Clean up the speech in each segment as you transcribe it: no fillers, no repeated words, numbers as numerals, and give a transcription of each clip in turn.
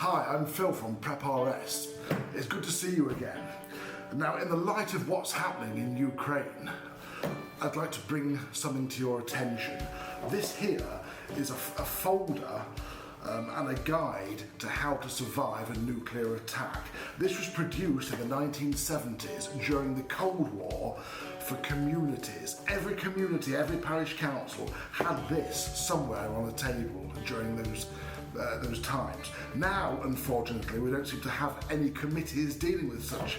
Hi, I'm Phil from Prep RS. It's good to see you again. Now, in the light of what's happening in Ukraine, I'd like to bring something to your attention. This here is a folder and a guide to how to survive a nuclear attack. This was produced in the 1970s during the Cold War for communities. Every community, every parish council had this somewhere on a table during those times. Now, unfortunately, we don't seem to have any committees dealing with such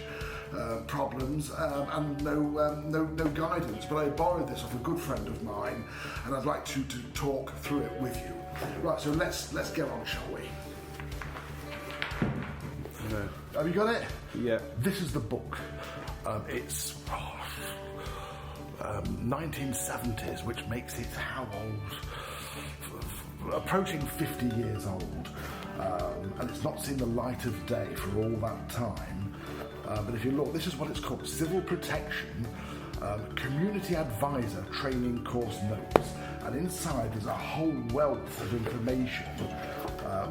problems and no guidance. But I borrowed this off a good friend of mine, and I'd like to talk through it with you. Right, so let's get on, shall we? No. Have you got it? Yeah. This is the book. It's 1970s, which makes it how old? Approaching 50 years old, and it's not seen the light of day for all that time. But if you look, this is what it's called: Civil Protection Community Advisor Training Course Notes. And inside there's a whole wealth of information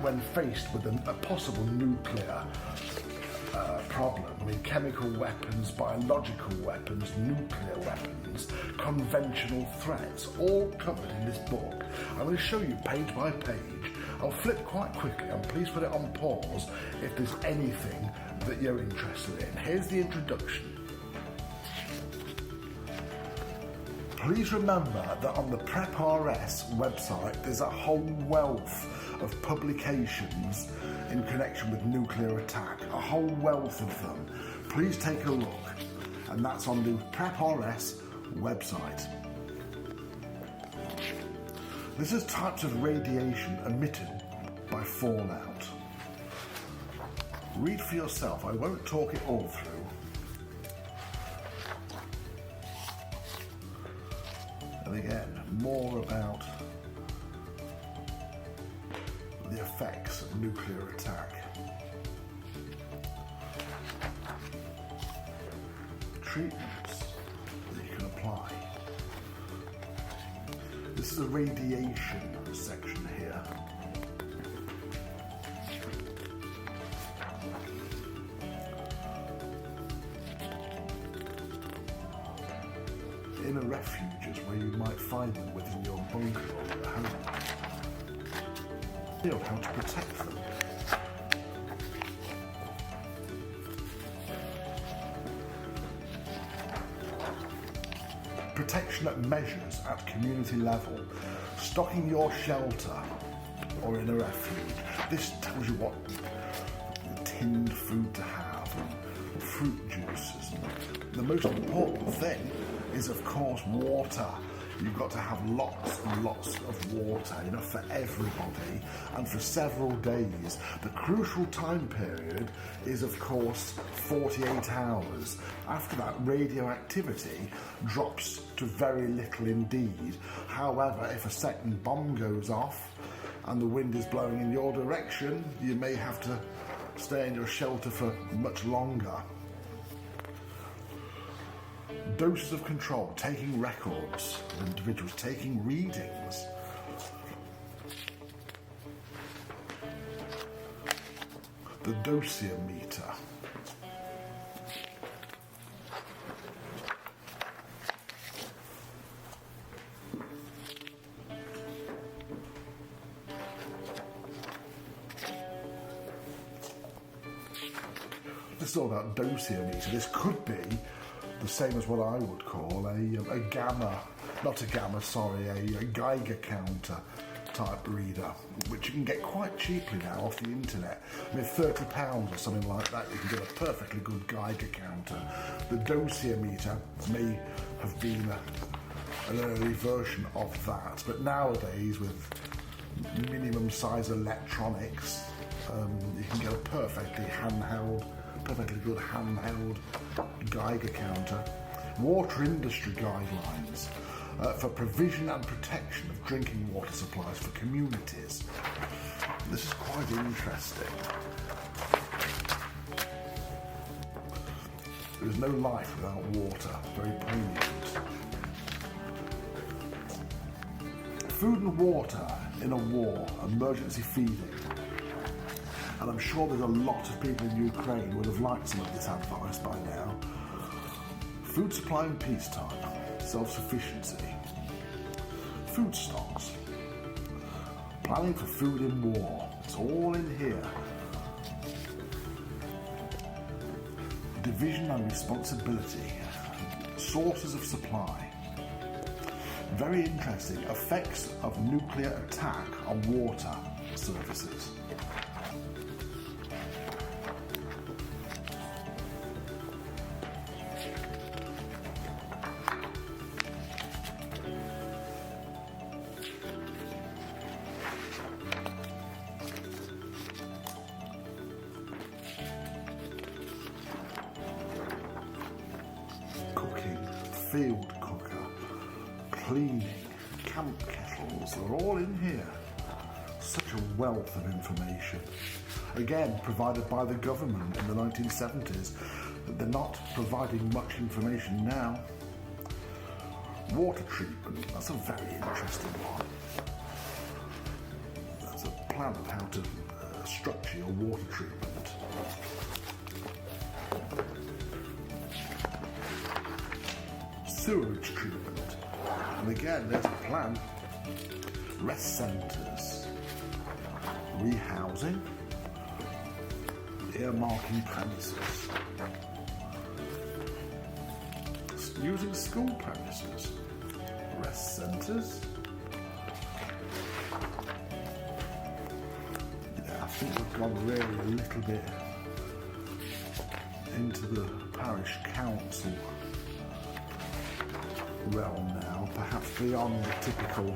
when faced with a possible nuclear problem. I mean, chemical weapons, biological weapons, nuclear weapons, conventional threats, all covered in this book. I'm going to show you page by page. I'll flip quite quickly, and please put it on pause if there's anything that you're interested in. Here's the introduction. Please remember that on the Prep RS website there's a whole wealth of publications in connection with nuclear attack, a whole wealth of them. Please take a look, and that's on the Prep RS website. This is types of radiation emitted by fallout. Read for yourself, I won't talk it all through. And again, more about the effects of nuclear attack. Treatments that you can apply. This is a radiation section here. Inner refuges where you might find them within your bunker or your home. You know how to protect them. Protection measures at community level. Stocking your shelter or in a refuge. This tells you what tinned food to have and fruit juices. And the most important thing is, of course, water. You've got to have lots and lots of water, enough for everybody and for several days. The crucial time period is, of course, 48 hours. After that, radioactivity drops to very little indeed. However, if a second bomb goes off and the wind is blowing in your direction, you may have to stay in your shelter for much longer. Doses of control, taking records of individuals, taking readings. The dosimeter. This is all about dosimeter. This could be the same as what I would call a Geiger counter type reader, which you can get quite cheaply now off the internet. I mean, £30 or something like that, you can get a perfectly good Geiger counter. The dosimeter may have been an early version of that, but nowadays with minimum size electronics, you can get a perfectly good handheld Geiger counter. Water industry guidelines for provision and protection of drinking water supplies for communities. This is quite interesting. There is no life without water. Very poignant. Food and water in a war, emergency feeding. and I'm sure there's a lot of people in Ukraine would have liked some of this advice by now. Food supply in peacetime, self-sufficiency, food stocks, planning for food in war, it's all in here. Division and responsibility, sources of supply. Very interesting, effects of nuclear attack on water services. Cooking, field cooker, cleaning, camp kettles, they're all in here. Such a wealth of information. Again, provided by the government in the 1970s. They're not providing much information now. Water treatment, that's a very interesting one. That's a plan of how to structure your water treatment. Sewerage treatment, and again there's a plan. Rest centres, rehousing, earmarking premises, using school premises, rest centres. Yeah, I think we've gone really a little bit into the parish council realm now, perhaps beyond the typical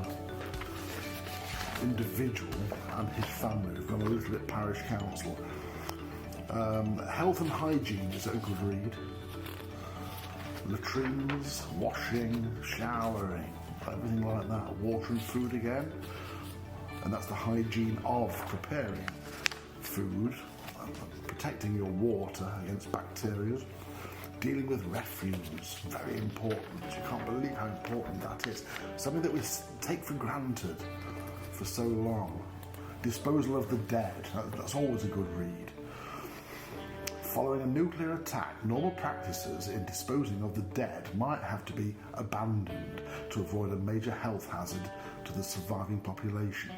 individual and his family. We've gone a little bit parish council. Health and hygiene is a good read. Latrines, washing, showering, everything like that. Water and food again, and that's the hygiene of preparing food, protecting your water against bacteria. Dealing with refuse, very important. You can't believe how important that is. Something that we take for granted for so long. Disposal of the dead, that's always a good read. Following a nuclear attack, normal practices in disposing of the dead might have to be abandoned to avoid a major health hazard to the surviving population.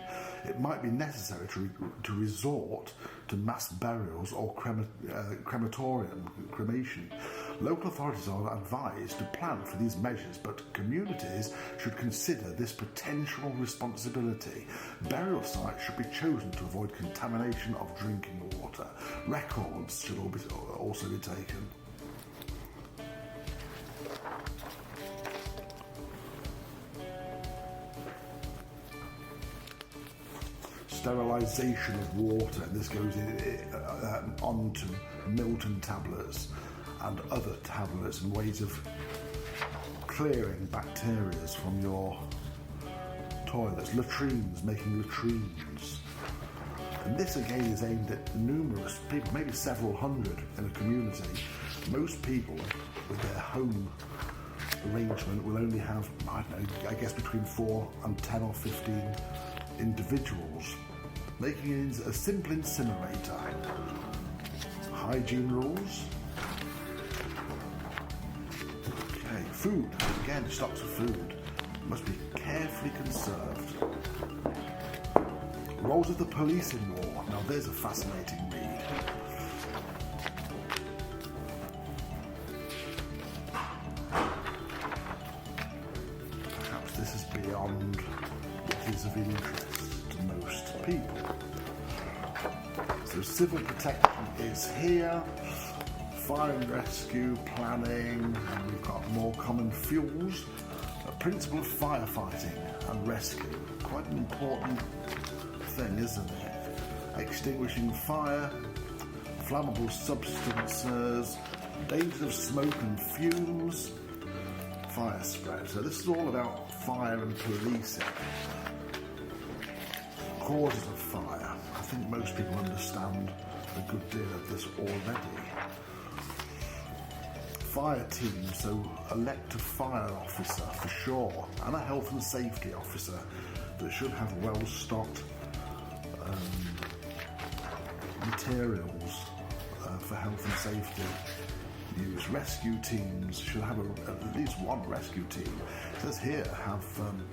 It might be necessary to resort to mass burials or cremation. Local authorities are advised to plan for these measures, but communities should consider this potential responsibility. Burial sites should be chosen to avoid contamination of drinking water. Records should also be taken. Sterilisation of water, and this goes onto Milton tablets and other tablets and ways of clearing bacteria from your toilets. Latrines, making latrines. And this again is aimed at numerous people, maybe several hundred in a community. Most people with their home arrangement will only have, I don't know, I guess between 4 and 10 or 15 individuals. Making it a simple incinerator. Hygiene rules. Okay, food. Again, stocks of food must be carefully conserved. Roles of the police in war. Now there's a fascinating read. Perhaps this is beyond what is of interest to most people. So civil protection is here, fire and rescue, planning, and we've got more common fuels. A principle of firefighting and rescue, quite an important thing, isn't it? Extinguishing fire, flammable substances, dangers of smoke and fumes, fire spread. So this is all about fire and policing. Causes of fire. I think most people understand a good deal of this already. Fire team, so elect a fire officer for sure, and a health and safety officer that should have well-stocked materials for health and safety. Use rescue teams, should have at least one rescue team. It says here have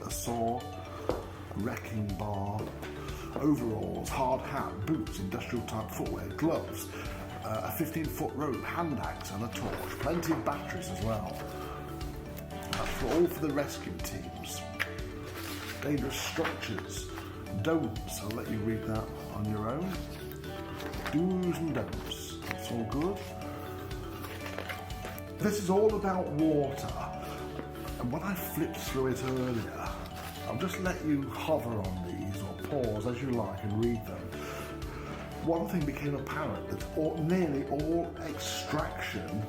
a saw, a wrecking bar, overalls, hard hat, boots, industrial type footwear, gloves, a 15-foot rope, hand axe and a torch. Plenty of batteries as well. That's all for the rescue teams. Dangerous structures, don'ts, I'll let you read that on your own. Do's and don'ts, that's all good. This is all about water, and when I flipped through it earlier, I'll just let you hover on these or pause as you like and read them. One thing became apparent, that nearly all extraction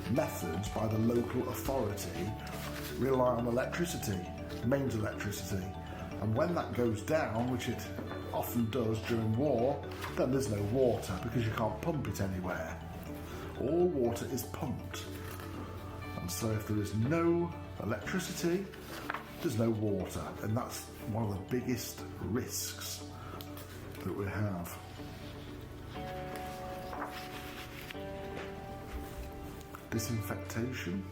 methods by the local authority rely on electricity, mains electricity, and when that goes down, which it often does during war, then there's no water because you can't pump it anywhere. All water is pumped. And so if there is no electricity, there's no water, and that's one of the biggest risks that we have. Disinfectation.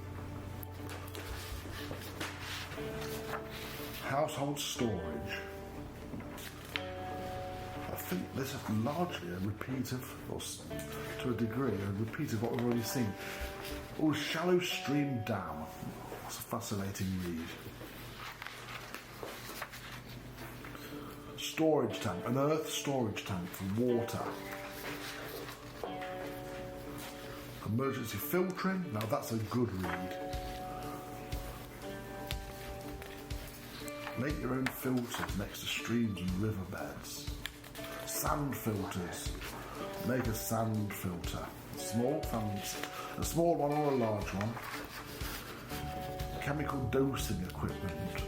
Household storage. I think this is largely a repeat of, or to a degree, a repeat of what we've already seen. Oh, shallow stream dam. That's a fascinating read. Storage tank, an earth storage tank for water. Emergency filtering, now that's a good read. Make your own filters next to streams and riverbeds. Sand filters. Make a sand filter. Small fans, a small one or a large one. Chemical dosing equipment.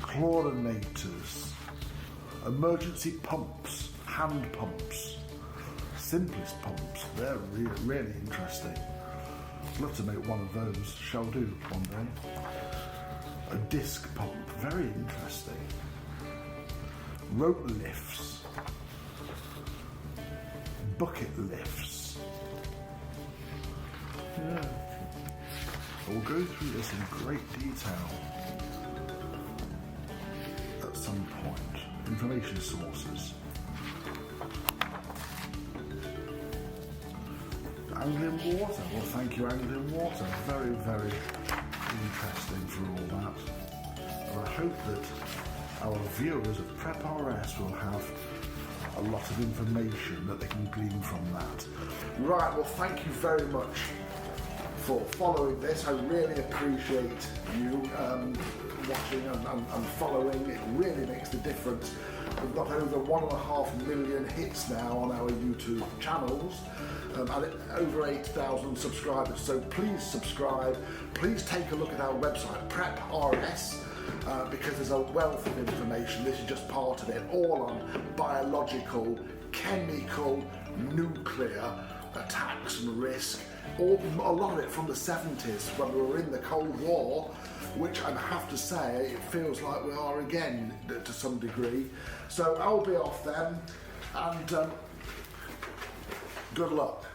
Chlorinators. Emergency pumps. Hand pumps. Simplest pumps. They're really interesting. I'd love to make one of those. Shall do one day. A disc pump. Very interesting. Rope lifts. Bucket lifts. Yeah. We'll go through this in great detail at some point. Information sources. Angling water. Well, thank you, Angling Water. Very, very interesting for all that. And I hope that our viewers of PrepRS will have a lot of information that they can glean from that. Right, well, thank you very much for following this. I really appreciate you watching and following. It really makes the difference. We've got over 1.5 million hits now on our YouTube channels and over 8,000 subscribers. So please subscribe. Please take a look at our website, PrepRS, because there's a wealth of information. This is just part of it, all on biological, chemical, nuclear attacks and risk. A lot of it from the 70s when we were in the Cold War, which I have to say it feels like we are again to some degree. So I'll be off then, and good luck.